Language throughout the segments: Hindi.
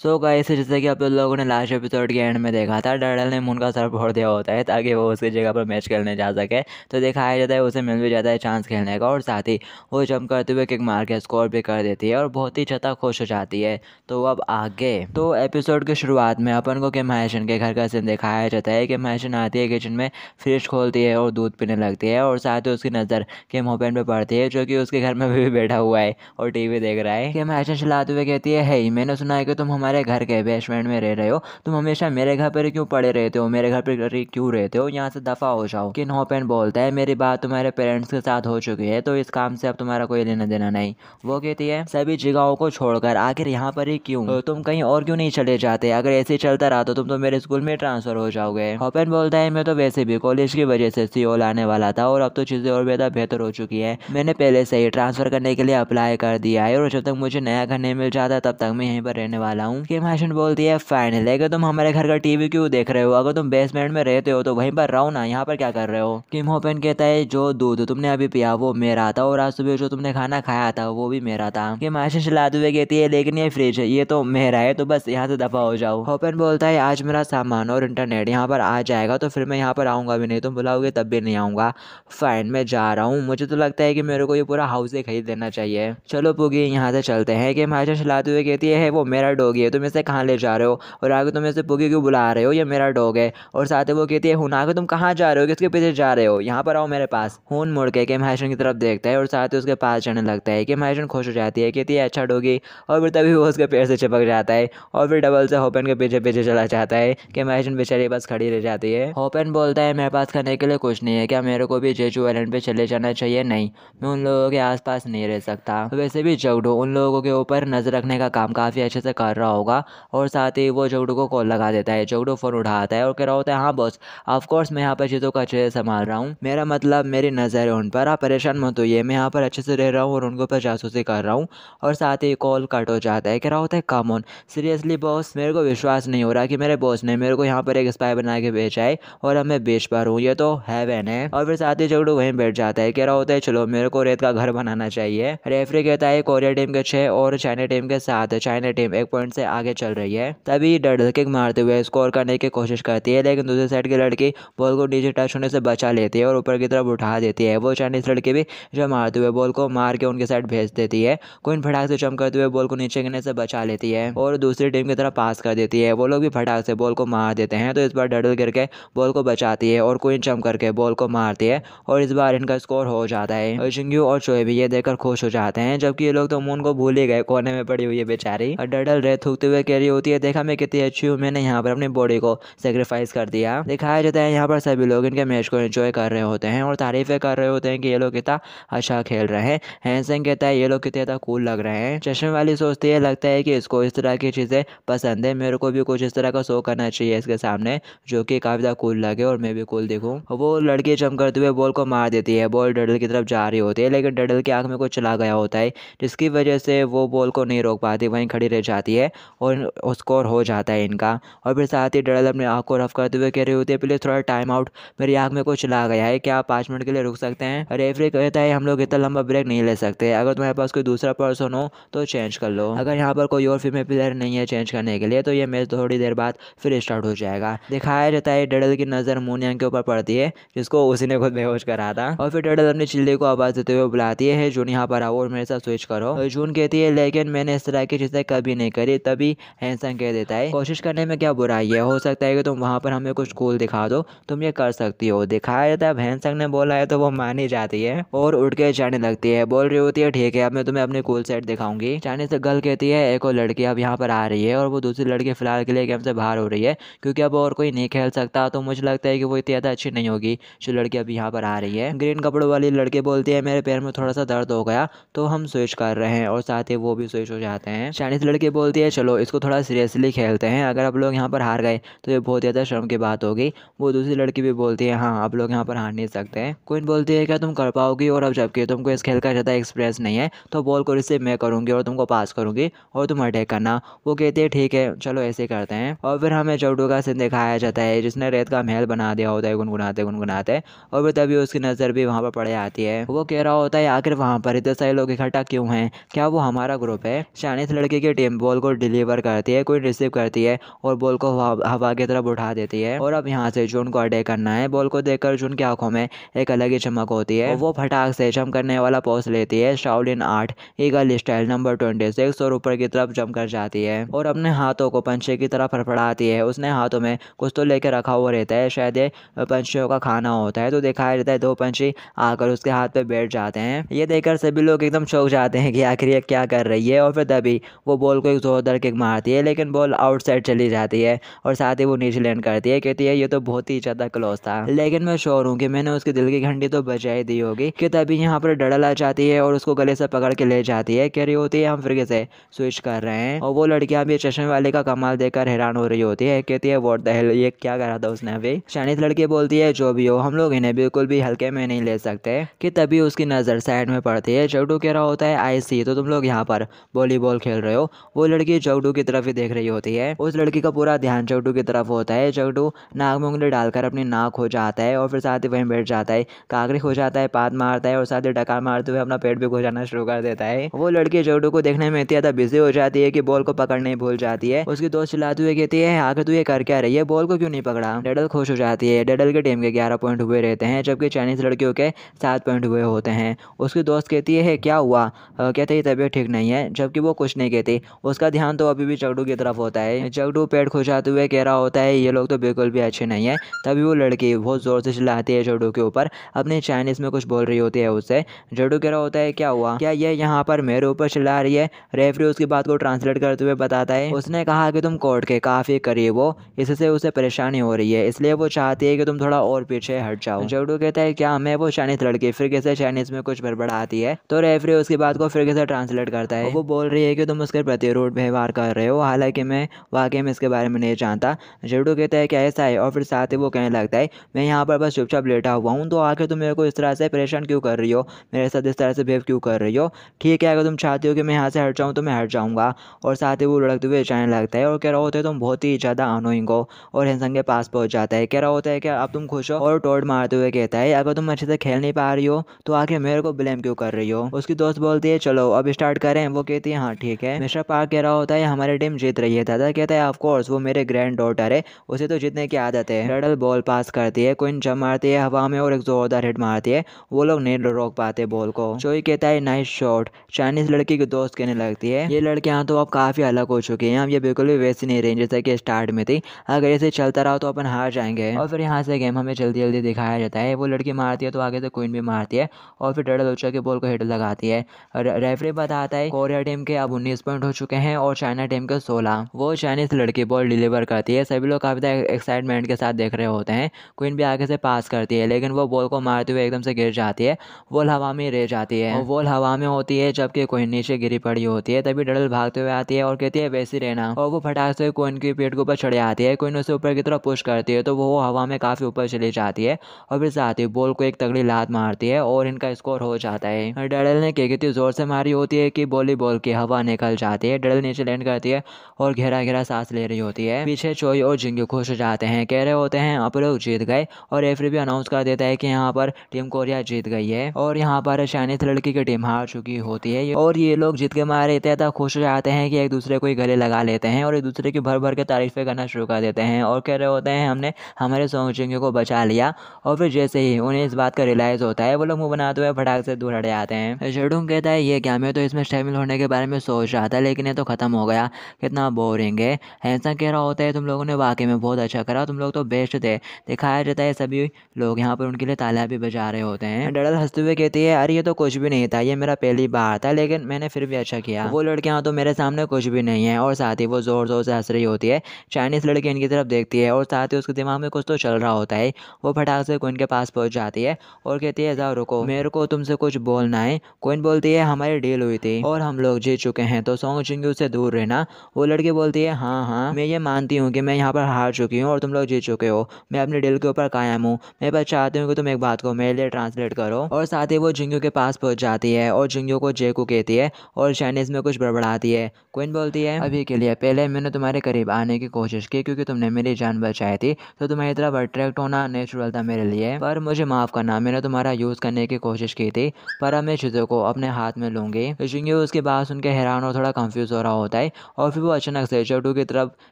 सो गाइस, जैसे कि आप लोगों ने लास्ट एपिसोड के एंड में देखा था, डर्डल ने मून का सर फोड़ दिया होता है ताकि वो उसकी जगह पर मैच खेलने जा सके। तो दिखाया जाता है उसे मिल भी जाता है चांस खेलने का, और साथ ही वो जंप करते हुए किक मार के स्कोर भी कर देती है और बहुत ही ज़्यादा खुश हो जाती है। तो अब आगे तो एपिसोड की शुरुआत में अपन को किम हायशन के घर का सीन दिखाया जाता है। किम हायशन आती है किचन में, फ्रिज खोलती है और दूध पीने लगती है, और साथ ही उसकी नज़र किम होपेन पे पड़ती है जो कि उसके घर में भी बैठा हुआ है और टीवी देख रहा है। किम हायशन चलाते हुए कहती है, हे मैंने सुना है कि तुम हमारे घर के बेसमेंट में रह रहे हो, तुम हमेशा मेरे घर पर क्यों पड़े रहते हो, मेरे घर पर क्यों रहते हो, यहाँ से दफा हो जाओ। किम होपेन बोलता है, मेरी बात तुम्हारे पेरेंट्स के साथ हो चुकी है, तो इस काम से अब तुम्हारा कोई लेना देना नहीं। वो कहती है, सभी जगहों को छोड़कर आखिर यहाँ पर ही क्यों, तुम कहीं और क्यों नहीं चले जाते, अगर ऐसे चलता रहा तो तुम तो मेरे स्कूल में ट्रांसफर हो जाओगे। होपेन बोलता है, मैं तो वैसे भी कॉलेज की वजह से सियोल आने वाला था और अब तो चीजें और ज्यादा बेहतर हो चुकी है, मैंने पहले से ही ट्रांसफर करने के लिए अप्लाई कर दिया है और जब तक मुझे नया घर नहीं मिल जाता तब तक मैं यहीं पर रहने वाला हूँ। किम हायशन बोलती है, फाइनल है कि तुम हमारे घर का टीवी क्यों देख रहे हो, अगर तुम बेसमेंट में रहते हो तो वहीं पर रहो ना, यहाँ पर क्या कर रहे हो। किम होपेन कहता है, जो दूध तुमने अभी पिया वो मेरा था और आज सुबह जो तुमने खाना खाया था वो भी मेरा था। किम हायशन चलाते हुए कहती है, लेकिन ये फ्रिज है, ये तो मेरा है, तो बस यहाँ से दफा हो जाओ। होपेन बोलता है, आज मेरा सामान और इंटरनेट यहाँ पर आ जाएगा तो फिर मैं यहाँ पर आऊंगा भी नहीं, तुम बुलाओगे तब भी नहीं आऊंगा। फाइन, मैं जा रहा हूँ, मुझे तो लगता है कि मेरे को ये पूरा हाउस ही खरीद लेना चाहिए। चलो पुगी, यहाँ से चलते हैं। किम हायशन चलाते हुए कहती है, वो मेरा डॉगी है, तुम इसे कहाँ ले जा रहे हो, और आगे तुम इसे पुगी क्यों बुला रहे हो, ये मेरा डॉग है। और साथ ही वो कहती है, हुन आगे तुम कहाँ जा रहे हो, किसके पीछे जा रहे हो, यहाँ पर आओ मेरे पास। हुन मुड़ के किम हायशन की तरफ देखता है और साथ ही उसके पास जाने लगता है। किम हायशन खुश हो जाती है, कहती है, अच्छा डॉगी, और फिर तभी वो उसके पैर से चिपक जाता है और फिर डबल से होपेन के पीछे पीछे चला जाता है। किम हायशन बेचारी बस खड़ी रह जाती है। होपेन बोलता है, मेरे पास खाने के लिए कुछ नहीं है, क्या मेरे को भी जेजू आइलैंड पे चले जाना चाहिए। नहीं, मैं उन लोगों के आसपास नहीं रह सकता। वैसे भी जगडू उन लोगों के ऊपर नजर रखने का काम काफ़ी अच्छे से कर रहा होगा। और साथ ही वो जगडू को कॉल लगा देता है। जगडू फ़ोन उठाता है और कह रहा होता है, हाँ बॉस, ऑफ कोर्स मैं यहाँ पर चीज़ों को अच्छे से संभाल रहा हूँ, मेरा मतलब मेरी नज़र है उन पर, आप परेशान मत होइए, मैं यहाँ पर अच्छे से रह रहा हूँ और उनके ऊपर जासूसी कर रहा हूँ। और साथ ही कॉल कट हो जाता है। कह रहा होता है, कम ऑन, सीरियसली बॉस, मेरे को विश्वास नहीं हो रहा कि मेरे बॉस ने मेरे को यहाँ पर एक स्पाई बना के भेजा है और अब मैं बेच पा रहा हूँ, ये तो हेवन है। और फिर साथ ही जगडू वहीं बैठ जाता है। कह रहा होता है, चलो मेरे को रेत का घर बनाना चाहिए। रेफरी कहता है, कोरिया टीम के 6 और चाइना टीम के 7, चाइना टीम 1 पॉइंट से आगे चल रही है। तभी डर्डल किक मारते हुए स्कोर करने की कोशिश करती है, लेकिन दूसरी साइड की लड़की बॉल को नीचे टच होने से बचा लेती है और ऊपर की तरफ उठा देती है। वो चाइनीज लड़की भी जो मारते हुए बॉल को मार के उनके साइड भेज देती है। क्वीन फटाक से जंप करते हुए बॉल को नीचे गिरने से बचा लेती है और दूसरी टीम की तरफ पास कर देती है। वो लोग भी फटाक से बॉल को मार देते हैं, तो इस बार डर्डल गिर के बॉल को बचाती है और क्वीन जंप करके बॉल को मारती है और इस बार इनका स्कोर हो जाता है। जिंग्यू और चोए भी ये देखकर खुश हो जाते हैं, जबकि ये लोग तो मून को भूल ही गए, कोने में पड़ी हुई है बेचारी। और डर्डल रेत थूकते हुए कह रही होती है, देखा मैं कितनी अच्छी हूँ, मैंने यहाँ पर अपनी बॉडी को सेक्रीफाइस कर दिया। दिखाया जाता है यहाँ पर सभी लोग इनके मैच को एंजॉय कर रहे होते हैं और तारीफें कर रहे होते हैं कि ये लोग कितना अच्छा खेल रहे हैं। हैंसेंग कहता है, ये लोग कितने ज़्यादा कूल लग रहे हैं। चश्मे वाली सोचती है, लगता है कि इसको इस तरह की चीज़ें पसंद है, मेरे को भी कुछ इस तरह का शो करना चाहिए इसके सामने, जो कि काफ़ी ज़्यादा कूल लगे और मैं भी कूल दिखूँ। वो लड़की जंप करते हुए बॉल को मार देती है। बॉल डर्डल की तरफ जा रही होती है, लेकिन डर्डल की आँख में कुछ चला गया होता है, जिसकी वजह से वो बॉल को नहीं रोक पाती, वहीं खड़ी रह जाती है और स्कोर हो जाता है इनका। और फिर साथ ही डर्डल अपनी आँख को रफ करते हुए कह रही होती है, प्लीज़ थोड़ा टाइम आउट, मेरी आँख में कुछ चला गया है, क्या आप 5 मिनट के लिए रुक सकते हैं। रेफरी कहता है, हम लोग इतना लंबा ब्रेक नहीं ले सकते, अगर तुम्हारे पास कोई दूसरा पर्सन हो तो चेंज कर लो, अगर यहाँ पर कोई और फीमेल प्लेयर नहीं है चेंज करने के लिए तो ये मैच थोड़ी देर बाद फिर स्टार्ट हो जाएगा। दिखाया जाता है डर्डल की नज़र मूनयांग के ऊपर पड़ती है, जिसको उसी ने खुद बेहोश करा था। और फिर डर्डल अपनी चिल्ली को आवाज़ देते हुए बुलाती है, जून यहाँ पर आओ और मेरे साथ स्विच करो। जून कहती है, लेकिन मैंने इस तरह की चीज़ें कभी नहीं करी। तभी हैंसन कह देता है, कोशिश करने में क्या बुराई है, हो सकता है कि तुम वहाँ पर हमें कुछ कूल दिखा दो, तुम ये कर सकती हो। दिखाया जाता है हैंसन ने बोला है तो वो मान ही जाती है और उठ के जाने लगती है, बोल रही होती है, ठीक है अब मैं तुम्हें अपनी कूल सेट दिखाऊंगी। जाने से गर्ल कहती है, एक और लड़की अब यहाँ पर आ रही है और वो दूसरी लड़की फिलहाल के लिए गेम से बाहर हो रही है, क्योंकि अब और कोई नहीं खेल सकता, तो मुझे लगता है कि वो इतनी ज़्यादा अच्छी नहीं होगी जो लड़की अभी यहाँ पर आ रही है। ग्रीन कपड़ों वाली लड़की बोलती है, मेरे पैर में थोड़ा सा दर्द हो गया तो हम स्विच कर रहे हैं, और साथ ही वो भी स्विच हो जाते हैं। चाइनीज लड़की बोलती है, चलो इसको थोड़ा सीरियसली खेलते हैं, अगर आप लोग यहाँ पर हार गए तो ये बहुत ज़्यादा शर्म की बात होगी। वो दूसरी लड़की भी बोलती है, हाँ आप लोग यहाँ पर हार नहीं सकते हैं। क्वीन बोलती है, क्या तुम कर पाओगी, और अब जबकि तुमको इस खेल का ज़्यादा एक्सपीरियंस नहीं है तो बॉल को रिसीव मैं करूँगी और तुमको पास करूँगी और तुम अटैक करना। वो कहती है, ठीक है चलो ऐसे करते हैं। और फिर हमें जगडू का सीन दिखाया जाता है, जिसने रेत का महल बना दिया होता है गुनगुनाते गुनगुनाते, और फिर तभी उसकी नज़र भी वहाँ पर पड़ जाती है। वो कह रहा होता है, आखिर वहाँ पर इतने सारे लोग इकट्ठा क्यों हैं, क्या वो हमारा ग्रुप है। चाइनीज लड़की की टीम बॉल को डिलीवर करती है, क्वीन रिसीव करती है और बॉल को हवा की तरफ उठा देती है। और अब यहाँ से जून को अटैक करना है। बॉल को देखकर जून की आंखों में एक अलग ही चमक होती है। वो फटाक से जंप करने वाला पोज लेती है, Shaolin art eagle style number 26, और ऊपर की तरफ जंप कर जाती है और अपने हाथों को पंछी की तरफ फड़फड़ाती है। उसने हाथों में कुछ तो लेकर रखा हुआ रहता है, शायद ये पंछियों का खाना होता है। तो दिखाया जाता है 2 पंछी आकर उसके हाथ पे बैठ जाते हैं। ये देखकर सभी लोग एकदम चौंक जाते हैं कि आखिर ये क्या कर रही है। और फिर तभी वो बॉल को एक जोरदार किक मारती है, लेकिन बॉल आउटसाइड चली जाती है और साथ ही वो नीचे लैंड करती है। कहती है ये तो बहुत ही ज़्यादा क्लोज था, लेकिन मैं श्योर हूँ कि मैंने उसके दिल की घंटी तो बजा ही दी होगी। कि तभी यहाँ पर डडल आ जाती है और उसको गले से पकड़ के ले जाती है। कह रही होती है हम फिर से स्विच कर रहे हैं। और वो लड़कियां भी चश्मे वाले का कमाल देखकर हैरान हो रही होती है। कहती है व्हाट द हेल, ये क्या करा था उसने अभी। चाइनीज लड़की बोलती है जो भी हो, हम लोग इन्हें बिल्कुल भी हल्के में नहीं ले सकते। कि तभी उसकी नज़र साइड में पड़ती है। जगडू कह रहा होता है आई सी, तो तुम लोग यहाँ पर वॉलीबॉल खेल रहे हो। वो लड़की जगडू की तरफ ही देख रही होती है। उस लड़की का पूरा ध्यान जगडू की तरफ होता है। जगडू नाक में उंगली डालकर अपनी नाक हो जाता है और फिर साथ ही वहीं बैठ जाता है। काकरी हो जाता है, पाद मारता है और साथ ही डकार मारते हुए अपना पेट भी खोजाना शुरू कर देता है। वो लड़की जगडू को देखने में इतनी ज़्यादा बिजी हो जाती है कि बॉल को पकड़ने ही भूल जाती है। उसकी दोस्त चिल्लाते हुए कहती है आखिर तू ये कर क्या रही है, बॉल को क्यों नहीं पकड़ा। डेडल खुश हो जाती है। डेडल के टीम के 11 पॉइंट हुए रहते हैं, जबकि चाइनीज लड़कियों के 7 पॉइंट हुए होते हैं। उसकी दोस्त कहती है क्या हुआ। कहते ही तबीयत ठीक नहीं है, जबकि वो कुछ नहीं कहती। उसका ध्यान तो अभी भी जगडू की तरफ होता है। जगडू पेट खुजाते हुए कह रहा होता है ये लोग तो बिल्कुल भी अच्छे नहीं है। तभी वो लड़की बहुत जोर से चिल्लाती है जगडू के ऊपर, अपनी चाइनीज में कुछ बोल रही होती है उससे। जगडू कह रहा होता है क्या हुआ, क्या ये यहाँ पर मेरे ऊपर चिल्ला रही है। रेफरी उसकी बात को ट्रांसलेट करते हुए बताता है उसने कहा कि तुम कोर्ट के काफी करीब हो, इससे उसे परेशानी हो रही है, इसलिए वो चाहती है कि तुम थोड़ा और पीछे हट जाओ। जगडू कहता है क्या मैं वो चाइनीज लड़की, फिर कैसे चाइनीज में कुछ बड़बड़ाती है। तो रेफरी उसकी बात को फिर कैसे ट्रांसलेट करता है। वो बोल रही है कि तुम उसके प्रति रूड व्यवहार कर रहे हो, हालांकि मैं वाकई में इसके बारे में नहीं जानता। जगडू कहता है क्या ऐसा है, और फिर साथ ही वो कहने लगता है मैं यहाँ पर बस चुपचाप लेटा हुआ हूँ, तो आखिर तुम मेरे को इस तरह से परेशान क्यों कर रही हो, मेरे साथ इस तरह से बिहेव क्यों कर रही हो। ठीक है अगर तुम चाहती हो कि मैं यहाँ से हट जाऊँ तो मैं हट जाऊँगा। और साथ ही वो लड़कते हुए जाने लगता है और कह रहा होता है तुम बहुत ही ज़्यादा अनोइंग हो। और हैंसन के पास पहुँच जाता है। कह रहा होता है कि अब तुम खुश हो, और टोड मारते हुए कहता है अगर तुम अच्छे से खेल नहीं पा रही हो तो आखिर मेरे को ब्लेम क्यों कर रही हो। उसकी दोस्त बोलती है चलो अब स्टार्ट करें। वो कहती है हाँ ठीक है। मिस्टर पार्क कह रहा होता है हमारी टीम जीत रही है। दादा कहता है ऑफ कोर्स वो मेरे ग्रैंड डॉटर है, उसे तो जीतने की आदत है। डडल बॉल पास करती है, क्वीन जंप मारती है हवा में और एक जोरदार हिट मारती है। वो लोग नहीं रोक पाते बॉल को। जोई कहता है नाइस शॉट। चाइनीज लड़की की दोस्त कहने लगती है ये लड़कियां तो अब काफी अलग हो चुकी हैं, अब ये बिल्कुल भी वैसी नहीं रही जैसे कि स्टार्ट में थी। अगर ऐसे चलता रहा तो अपन हार जाएंगे। और फिर यहाँ से गेम हमें जल्दी जल्दी दिखाया जाता है। वो लड़की मारती है तो आगे से क्वीन भी मारती है और फिर डडल उछल के बॉल को हिट लगाती है। रेफरी बताता है कोरिया टीम के अब 19 पॉइंट हो चुके हैं और चाइना टीम के 16। वो चाइनीज लड़की बॉल डिलीवर करती है। सभी लोग काफी एक्साइटमेंट के साथ देख रहे होते हैं। क्वीन भी आगे से पास करती है, लेकिन वो बॉल को मारते हुए एकदम से गिर जाती है। बॉल हवा में रह जाती है और बॉल हवा में होती है, जबकि क्वीन नीचे गिरी पड़ी होती है। तभी डडल भागते हुए आती है और कहती है वैसी रहना, और वो फटाक से क्वीन की पेट के ऊपर चढ़ आती है। क्वीन उसे ऊपर की तरफ पुश करती है तो वो हवा में काफी ऊपर चली जाती है और फिर साथ ही बॉल को एक तगड़ी लात मारती है और इनका स्कोर हो जाता है। डडल ने किक इतनी जोर से मारी होती है कि वॉलीबॉल की हवा निकल जाती है। डडल नीचे लैंड करती है और गहरा गहरा सांस ले रही होती है। पीछे चोई और जिंगू खुश हो जाते हैं, कह रहे होते हैं आप लोग जीत गए। और रेफरी भी अनाउंस कर देता है कि यहाँ पर टीम कोरिया जीत गई है और यहाँ पर चाइनीज लड़की की टीम हार चुकी होती है। और ये लोग जीत के मारे इतने ज़्यादा खुश हो जाते हैं कि एक दूसरे को गले लगा लेते हैं और एक दूसरे की भर भर के तारीफें करना शुरू कर देते हैं और कह रहे होते हैं हमने हमारे सोंग जिंगू को बचा लिया। और फिर जैसे ही उन्हें इस बात का रियलाइज़ होता है वो लोग मुंह बनाते हुए फटाक से दूर हट जाते हैं। जेडुंग कहता है ये क्या, मैं तो इसमें शामिल होने के बारे में सोच रहा था लेकिन ये तो खत्म हो गया, कितना बोरिंग है। ऐसा कह रहा होता है तुम लोगों ने वाकई में बहुत अच्छा करा, तुम लोग तो बेस्ट थे। दिखाया जाता है सभी लोग यहाँ पर उनके लिए तालियां भी बजा रहे होते हैं। डडल हंसते हुए कहती है अरे ये तो कुछ भी नहीं था, ये मेरा पहली बार था लेकिन मैंने फिर भी अच्छा किया। वो लड़कियां तो मेरे सामने कुछ भी नहीं है। और साथ ही वो जोर जोर से हंस रही होती है। चाइनीज लड़की इनकी तरफ देखती है और साथ ही उसके दिमाग में कुछ तो चल रहा होता है। वो फटाक से क्वीन के पास पहुंच जाती है और कहती है जाओ रुको, मेरे को तुमसे कुछ बोलना है। क्वीन बोलती है हमारी डील हुई थी और हम लोग जीत चुके हैं, तो सोंग जिंगू से दूर रहना। वो लड़की बोलती है हाँ मैं ये मानती हूँ कि मैं यहाँ पर हार चुकी हूँ और तुम लोग जीत चुके हो, मैं अपने डील के ऊपर कायम हूँ। मैं बस चाहती हूँ कि तुम एक बात को मेरे लिए ट्रांसलेट करो। और साथ ही वो जिंगू के पास पहुंच जाती है और जिंगू को जेकू कहती है और चाइनीज में कुछ बड़बड़ाती है। क्वीन बोलती है अभी के लिए पहले मैंने तुम्हारे करीब आने की कोशिश की क्योंकि तुमने मेरी जान बचाई थी, तो तुम्हारी तरफ अट्रैक्ट होना नेचुरल था मेरे लिए, पर मुझे माफ़ करना, मैंने तुम्हारा यूज़ करने की कोशिश की थी, पर अब मैं चीज़ों को अपने हाथ में लूँगी। जिंगू उसकी बात सुन के हैरान और थोड़ा कंफ्यूज हो रहा होता होता है और फिर वो अचानक से जगडू की तरफ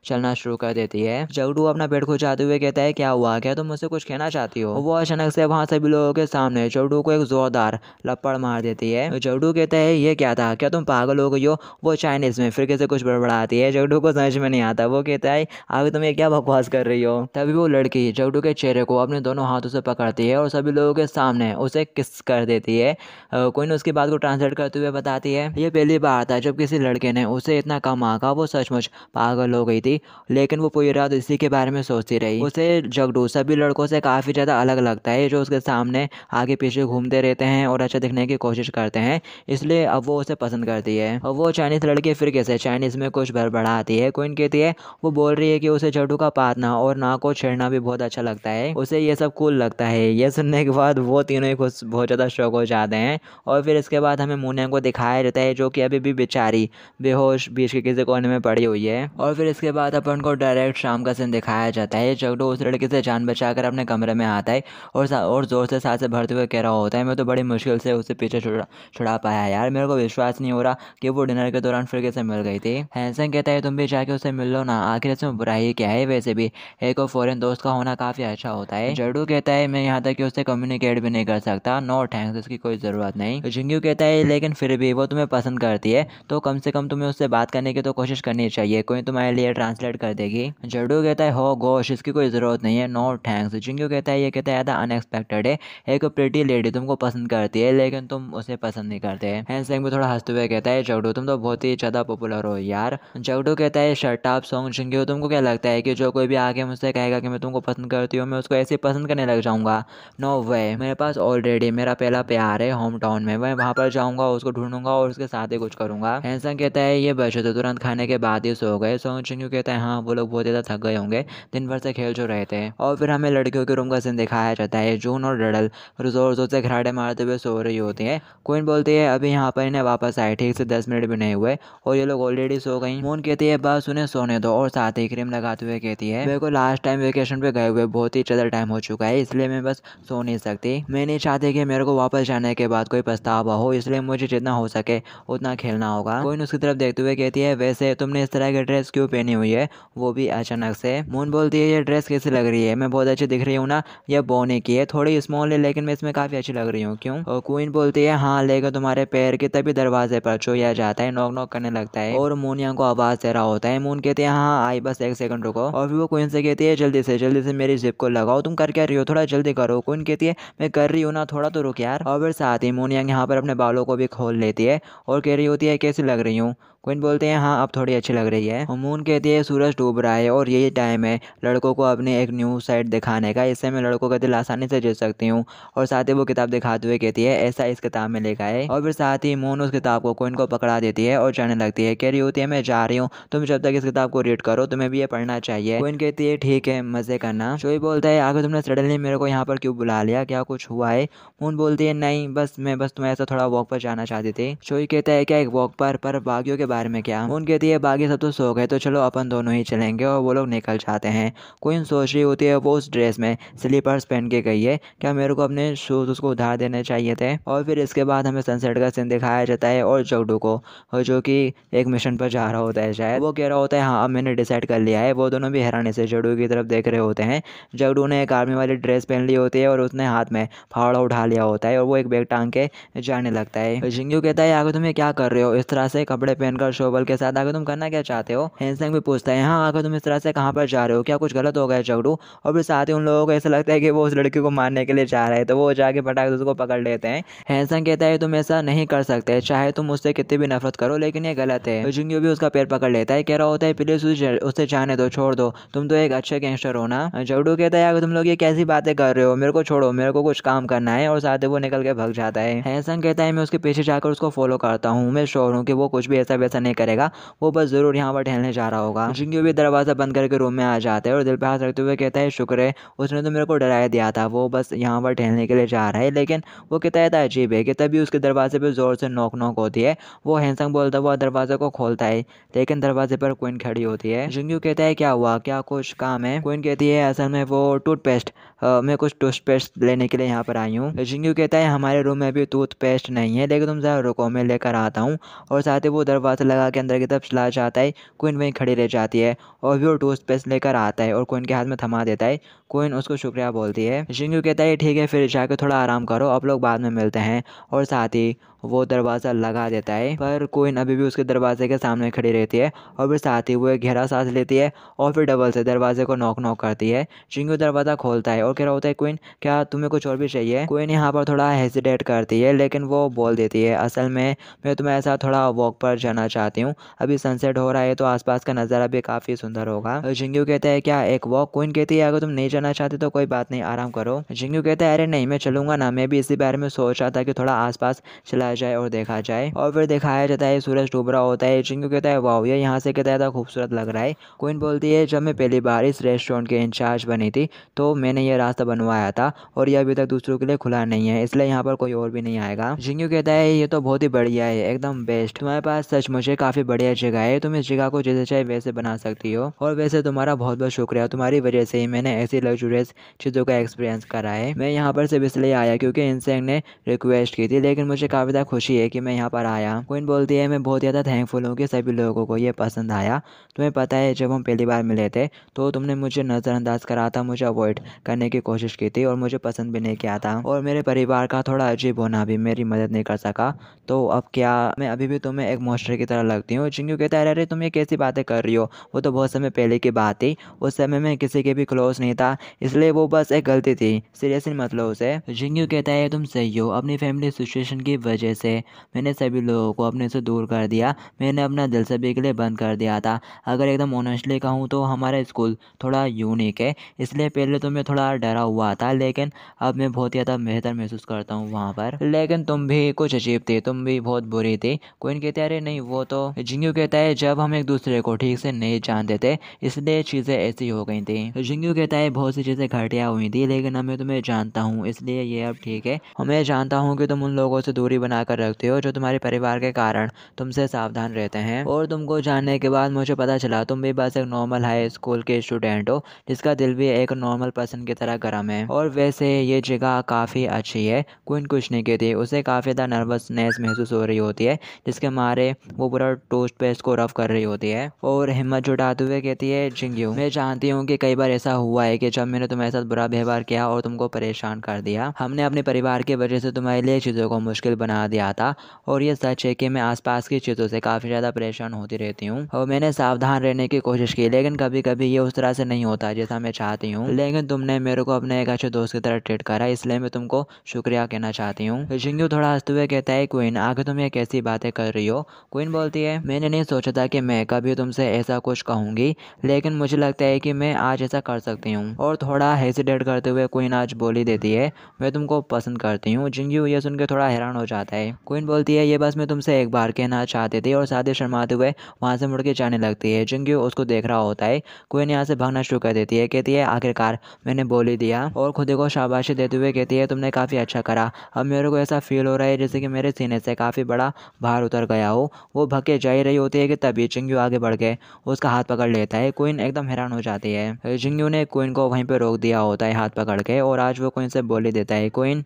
चलना शुरू कर देती है। जगडू अपना पेट खुजाते हुए कहता है क्या हुआ, क्या तुम मुझसे कुछ कहना चाहती हो। वो अचानक से वहाँ सभी लोगों के सामने जगडू को एक जोरदार लपड़ मार देती है। जगडू कहता है ये क्या था, क्या तुम पागल हो गई हो। वो चाइनीज में फिर कैसे कुछ बड़बड़ाती है। जगडू को समझ में नहीं आता। वो कहता है आगे तुम ये क्या बकवास कर रही हो। तभी वो लड़की जगडू के चेहरे को अपने दोनों हाथों से पकड़ती है और सभी लोगों के सामने उसे किस कर देती है। कोई ने उसकी बात को ट्रांसलेट करते हुए बताती है ये पहली बार था जब किसी लड़के ने उसे इतना कम आंका। वो सचमुच पागल हो गई थी, लेकिन वो पूरी रात इसी के बारे में सोचती रही। उसे जगडू सभी लड़कों से काफ़ी ज़्यादा अलग लगता है जो उसके सामने आगे पीछे घूमते रहते हैं और अच्छा दिखने की कोशिश करते हैं, इसलिए अब वो उसे पसंद करती है। और वो चाइनीज़ लड़की फिर कैसे चाइनीज़ में कुछ बड़बड़ाती है। क्वीन कहती है वो बोल रही है कि उसे जगडू का पातना और नाक को छेड़ना भी बहुत अच्छा लगता है, उसे ये सब कूल लगता है। ये सुनने के बाद वो तीनों ही खुश बहुत ज़्यादा शौक हो जाते हैं। और फिर इसके बाद हमें मोनियांग को दिखाया जाता है जो कि अभी भी बेचारी बेहोश बीच के किसी कोने में पड़ी हुई है। और फिर इसके बाद अपन को डायरेक्ट शाम का सीन दिखाया जाता है। जगडू उस लड़की से जान बचाकर अपने कमरे में आता है और ज़ोर से सांसें भरते हुए कह रहा होता है मैं तो बड़ी मुश्किल से उसे पीछे छुड़ा पाया यार, मेरे को विश्वास नहीं हो रहा कि वो डिनर के दौरान फिर कैसे मिल गई थी। हैंसन कहता है तुम भी जाके उसे मिल लो ना, आखिर इसमें बुराई क्या है, वैसे भी एक और फॉरेन दोस्त का होना काफ़ी अच्छा होता है। जगडू कहता है मैं यहाँ तक कि उससे कम्युनिकेट भी नहीं कर सकता, नो थैंक्स, इसकी कोई ज़रूरत नहीं। जिंगू कहता है लेकिन फिर भी वो तुम्हें पसंद करती है तो कम से कम तुम्हें उससे बात करने की तो कोशिश करनी चाहिए, कोई तुम्हारे लिए ट्रांसलेट कर देगी। जगडू कहता है हो गोश, इसकी कोई ज़रूरत नहीं है, नो थैंक्स। जिंगू कहता है ये कहता है अनएक्सपेक्टेड है, एक प्रिटी लेडी तुमको पसंद करती है लेकिन तुम उसे पसंद नहीं करते। हैंसेंग भी थोड़ा हंसते हुए कहता है जगडू तुम तो बहुत ही ज़्यादा पॉपुलर हो यार। जगडू कहता है शट अप सॉन्ग। जिंगू तुमको क्या लगता है कि जो कोई भी आके मुझसे कहेगा कि मैं तुमको पसंद करती हूँ मैं उसको ऐसे पसंद करने लग जाऊँगा, नो वे। मेरे पास ऑलरेडी मेरा पहला प्यार है होम टाउन में, मैं वहाँ पर जाऊँगा, उसको ढूंढूंगा और उसके साथ ही कुछ करूँगा। हैंसेंग कहता है ये बच्चे तो तुरंत खाने के बाद ही सो गए। सॉन्ग जिंगू कहता है हाँ वो लोग बहुत ज़्यादा थक गए होंगे, दिन भर से खेल जो रहे थे। और फिर हमें लड़कियों के रूम का सीन दिखाया जाता है। जून और डडल जोर जोर से खराटे मारते हुए सो रही होती है। क्वीन बोलती है अभी यहाँ पर इन्हें वापस आए ठीक से 10 मिनट भी नहीं हुए और ये लोग ऑलरेडी सो गई। मून कहती है बस उन्हें सोने दो और साथ ही क्रीम लगाते हुए कहती है मेरे को लास्ट टाइम वेकेशन पे गए हुए बहुत ही ज़्यादा टाइम हो चुका है, इसलिए मैं बस सो नहीं सकती। मैं नहीं चाहती कि मेरे को वापस जाने के बाद कोई पछतावा हो, इसलिए मुझे जितना हो सके उतना खेलना होगा। क्वीन उसकी तरफ देखते हुए कहती है वैसे तुमने इस तरह की ड्रेस क्यों पहनी हुई है, वो भी अचानक से। मून बोलती है ये ड्रेस कैसी लग रही है, मैं बहुत अच्छी दिख रही हूँ ना, ये बोने की है, थोड़ी स्मॉल है लेकिन मैं इसमें काफ़ी अच्छी लग रही हूँ, क्यों। और क्वीन बोलती है हाँ लेकिन तुम्हारे पैर के तभी दरवाजे पर छुआ जाता है, नॉक नॉक करने लगता है और मून यांग को आवाज़ दे रहा होता है। मून कहती है हाँ आई बस एक सेकंड रुको। और फिर वो क्वीन से कहती है जल्दी से मेरी जिप को लगाओ, तुम कर क्या रही हो, थोड़ा जल्दी करो। क्वीन कहती है मैं कर रही हूँ ना, थोड़ा तो रुक यार। और फिर साथ ही मून यांग यहाँ पर अपने बालों को भी खोल लेती है और कह रही होती है कैसी लग रही हूँ। क्वीन बोलते हैं हाँ अब थोड़ी अच्छी लग रही है। मून कहती है सूरज डूब रहा है और यही टाइम है लड़कों को अपनी एक न्यू साइड दिखाने का, इससे मैं लड़कों का दिल आसानी से जीत सकती हूँ। और साथ ही वो किताब दिखाते हुए कहती है ऐसा इस किताब में लिखा है। और फिर साथ ही मून उस किताब को क्वीन को पकड़ा देती है और जाने लगती है, कह रही होती है मैं जा रही हूँ, तुम जब तक इस किताब को रीड करो तुम्हें भी ये पढ़ना चाहिए। क्वीन कहती है ठीक है मजे करना। शोई बोलता है आगे तुमने सडनली मेरे को यहाँ पर क्यों बुला लिया, क्या कुछ हुआ है। मून बोलती है नहीं बस मैं तुम्हें ऐसा थोड़ा वॉक पर जाना चाहती थी। शोई कहता है क्या एक वॉक पर बागियों के बारे में क्या। मून कहती है बाकी सब तो सो गए तो चलो अपन दोनों ही चलेंगे और वो लोग निकल जाते हैं। क्वीन सोच रही होती है वो उस ड्रेस में स्लीपर्स पहन के गई है, क्या मेरे को अपने शूज़ उसको उधार देने चाहिए थे। और फिर इसके बाद हमें सनसेट का सीन दिखाया जाता है और जगडू को जो कि एक मिशन पर जा रहा होता है शायद, वो कह रहा होता है हाँ अब मैंने डिसाइड कर लिया है। वो दोनों भी हैरानी से जगडू की तरफ देख रहे होते हैं। जगडू ने एक आर्मी वाली ड्रेस पहन ली होती है और उसने हाथ में फावड़ा उठा लिया होता है और वो एक बैग टांग के जाने लगता है। जिंगू कहता है आगे तुम्हें क्या कर रहे हो, इस तरह से कपड़े पहनकर शोबल के साथ आगे तुम करना क्या चाहते हो। हैंसेंग भी पूछता है हाँ आगे तुम इस तरह से कहाँ पर जा रहे हो, क्या कुछ गलत हो गया जगडू। और फिर साथ ही उन लोगों को ऐसा लगता है कि वो उस लड़की को मारने के लिए जा रहे हैं तो वो जाके फटाक से उसको पकड़ लेते हैं। हैंसेंग कहता है तुम ऐसा नहीं कर सकते, चाहे तुम उससे कितनी भी नफरत करो लेकिन ये गलत है। जिंगू भी उसका पैर पकड़ लेता है, कह रहा होता है प्लीज उससे जाने दो, छोड़ दो, तुम तो एक अच्छे गैंगस्टर हो ना। जगडू कहता है अगर तुम लोग ये कैसी बातें कर रहे हो, मेरे को छोड़ो, मेरे को कुछ काम करना है। और साथ ही वो निकल के भाग जाता है। हैंसेंग कहता है मैं उसके पीछे जाकर उसको फॉलो करता हूँ, मैं श्योर हूँ कि वो कुछ भी ऐसा वैसा नहीं करेगा, वो बस जरूर यहाँ पर टहलने जा रहा होगा। जिंगू भी दरवाजा बंद करके रूम में आ जाता है और दिल पे हाथ रखते हुए कहता है शुक्र है उसने तो मेरे को डराया दिया था, वो बस यहाँ पर टहलने के लिए जा रहा है। लेकिन वो कहता है अजीब है कि तभी उसके दरवाजे पे जोर से नॉक नॉक होती है। वो हैंसंग बोलता हुआ दरवाजे को खोलता है लेकिन दरवाजे पर क्वीन खड़ी होती है। जिंगू कहता है क्या हुआ, क्या कुछ काम है। क्वीन कहती है असल में वो टूथपेस्ट, मैं कुछ टूथपेस्ट लेने के लिए यहाँ पर आई हूँ। जिंगू कहता है हमारे रूम में भी टूथपेस्ट नहीं है लेकिन तुम ज़रा रुको मैं लेकर आता हूँ। और साथ ही वो दरवाज़ा दरवाज़ा लगा के अंदर की तरफ चला जाता है। क्वीन वहीं खड़ी रह जाती है और भी वो टूथपेस्ट लेकर आता है और क्वीन के हाथ में थमा देता है। क्वीन उसको शुक्रिया बोलती है। जिंगू कहता है ठीक है फिर जाकर थोड़ा आराम करो, आप लोग बाद में मिलते हैं, और साथ ही वो दरवाज़ा लगा देता है। पर क्वीन अभी भी उसके दरवाजे के सामने खड़ी रहती है और फिर साथ ही वो एक गहरा सांस लेती है और फिर डबल से दरवाजे को नॉक नॉक करती है। जिंगू दरवाज़ा खोलता है और कह रहा होता है क्वीन क्या तुम्हें कुछ और भी चाहिए। क्वीन यहाँ पर थोड़ा हेजिटेट करती है लेकिन वो बोल देती है असल में मैं तुम्हें ऐसा थोड़ा वॉक पर जाना चाहती हूँ, अभी सनसेट हो रहा है तो आसपास का नज़ारा भी काफ़ी सुंदर होगा। जिंगू कहता है क्या एक वॉक। क्वीन कहती है अगर तुम नहीं जाना चाहते तो कोई बात नहीं, आराम करो। जिंगू कहता है अरे नहीं मैं चलूंगा ना, मैं भी इसी बारे में सोच रहा था कि थोड़ा आसपास चला जाए और देखा जाए। और फिर दिखाया जाता है सूरज डूब रहा होता है। जिंगू कहता है वाह ये यहाँ से कितना ज़्यादा खूबसूरत लग रहा है। क्वीन बोलती है जब मैं पहली बार इस रेस्टोरेंट के इंचार्ज बनी थी तो मैंने ये रास्ता बनवाया था और ये अभी तक दूसरों के लिए खुला नहीं है, इसलिए यहाँ पर कोई और भी नहीं आएगा। जिंगू कहता है ये तो बहुत ही बढ़िया है, एकदम बेस्ट, तुम्हारे पास सच मुझे काफ़ी बढ़िया जगह है, तुम इस जगह को जैसे चाहे वैसे बना सकती हो। और वैसे तुम्हारा बहुत बहुत शुक्रिया, तुम्हारी वजह से ही मैंने ऐसी लग्जूरियस चीज़ों का एक्सपीरियंस करा है। मैं यहाँ पर सिर्फ इसलिए आया क्योंकि इंसेंग ने रिक्वेस्ट की थी, लेकिन मुझे काफ़ी ज़्यादा खुशी है कि मैं यहाँ पर आया। क्वीन बोलती है मैं बहुत ज़्यादा थैंकफुल हूँ कि सभी लोगों को ये पसंद आया। तुम्हें पता है जब हम पहली बार मिले थे तो तुमने मुझे नज़रअंदाज करा था, मुझे अवॉइड करने की कोशिश की थी और मुझे पसंद भी नहीं किया था, और मेरे परिवार का थोड़ा अजीब होना भी मेरी मदद नहीं कर सका, तो अब क्या मैं अभी भी तुम्हें एक मॉन्स्टर की तरह लगती हूँ। जिंगू कहता है अरे तुम ये कैसी बातें कर रही हो, वो तो बहुत समय पहले की बात थी, उस समय मैं किसी के भी क्लोज नहीं था, इसलिए वो बस एक गलती थी, सीरियसली मतलब उसे। जिंगू कहता है तुम सही हो, अपनी फैमिली सिचुएशन की वजह से मैंने सभी लोगों को अपने से दूर कर दिया, मैंने अपना दिल सभी के लिए बंद कर दिया था। अगर एकदम ऑनेस्टली कहूँ तो हमारा स्कूल थोड़ा यूनिक है, इसलिए पहले तो मैं थोड़ा डरा हुआ था, लेकिन अब मैं बहुत ज़्यादा बेहतर महसूस करता हूँ वहाँ पर। लेकिन तुम भी कुछ अजीब थी, तुम भी बहुत बुरी थी। क्वीन कहती है अरे नहीं वो तो। जिंगू कहता है जब हम एक दूसरे को ठीक से नहीं जानते थे इसलिए चीज़ें ऐसी हो गई थी। जिंगू कहता है बहुत सी चीज़ें घटिया हुई थी, लेकिन अब मैं तुम्हें जानता हूँ इसलिए ये अब ठीक है। मैं जानता हूँ कि तुम उन लोगों से दूरी बनाकर रखते हो जो तुम्हारे परिवार के कारण तुमसे सावधान रहते हैं, और तुमको जानने के बाद मुझे पता चला तुम भी बस एक नॉर्मल हाई स्कूल के स्टूडेंट हो जिसका दिल भी एक नॉर्मल पर्सन की तरह गर्म है। और वैसे ये जगह काफ़ी अच्छी है। क्वीन कुछ नहीं कहती, उसे काफ़ी ज़्यादा नर्वसनेस महसूस हो रही होती है जिसके मारे वो पूरा टूथपेस्ट को रफ कर रही होती है और हिम्मत जुटाते हुए कहती है जिंगू मैं जानती हूँ कि कई बार ऐसा हुआ है कि जब मैंने तुम्हारे साथ बुरा व्यवहार किया और तुमको परेशान कर दिया, हमने अपने परिवार की वजह से तुम्हारे लिए चीज़ों को मुश्किल बना दिया था, और ये सच है कि मैं आसपास की चीज़ों से काफ़ी ज़्यादा परेशान होती रहती हूँ और मैंने सावधान रहने की कोशिश की, लेकिन कभी कभी ये उस तरह से नहीं होता जैसा मैं चाहती हूँ, लेकिन तुमने मेरे को अपने एक अच्छे दोस्त की तरह ट्रीट करा, इसलिए मैं तुमको शुक्रिया कहना चाहती हूँ। जिंगू थोड़ा हंसते हुए कहता है क्वीन आगे तुम ये कैसी बातें कर रही हो। क्वीन बोलती है मैंने नहीं सोचा था कि मैं कभी तुमसे ऐसा कुछ कहूँगी, लेकिन मुझे लगता है कि मैं आज ऐसा कर सकती हूँ। और थोड़ा हेजिटेट करते हुए क्वीन आज बोली देती है मैं तुमको पसंद करती हूँ। जिंगू ये सुन के थोड़ा हैरान हो जाता है। क्वीन बोलती है ये बस मैं तुमसे एक बार कहना चाहती थी, और साथ ही शर्माते हुए वहाँ से मुड़ के जाने लगती है। जिंगू उसको देख रहा होता है। क्वीन यहाँ से भागना शुरू कर देती है, कहती है आखिरकार मैंने बोल ही दिया, और खुद को शाबाशी देते हुए कहती है तुमने काफ़ी अच्छा करा, अब मेरे को ऐसा फील हो रहा है जैसे कि मेरे सीने से काफ़ी बड़ा भार उतर गया हो। वो भगे जा ही रही होती है कि तभी जिंगू आगे बढ़ के उसका हाथ पकड़ लेता है। क्वीन एकदम हैरान हो जाती है। जिंगू ने क्वीन को वहीं पे रोक दिया होता है हाथ पकड़ के, और आज वो क्वीन से बोल ही देता है क्वीन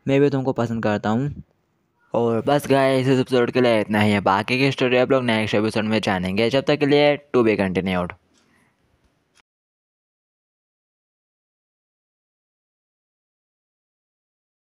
मैं भी तुमको पसंद करता हूँ। और बस गाइस इस एपिसोड के लिए इतना ही है, बाकी की स्टोरी आप लोग नेक्स्ट एपिसोड में जानेंगे, जब तक के लिए टू बी कंटिन्यूड।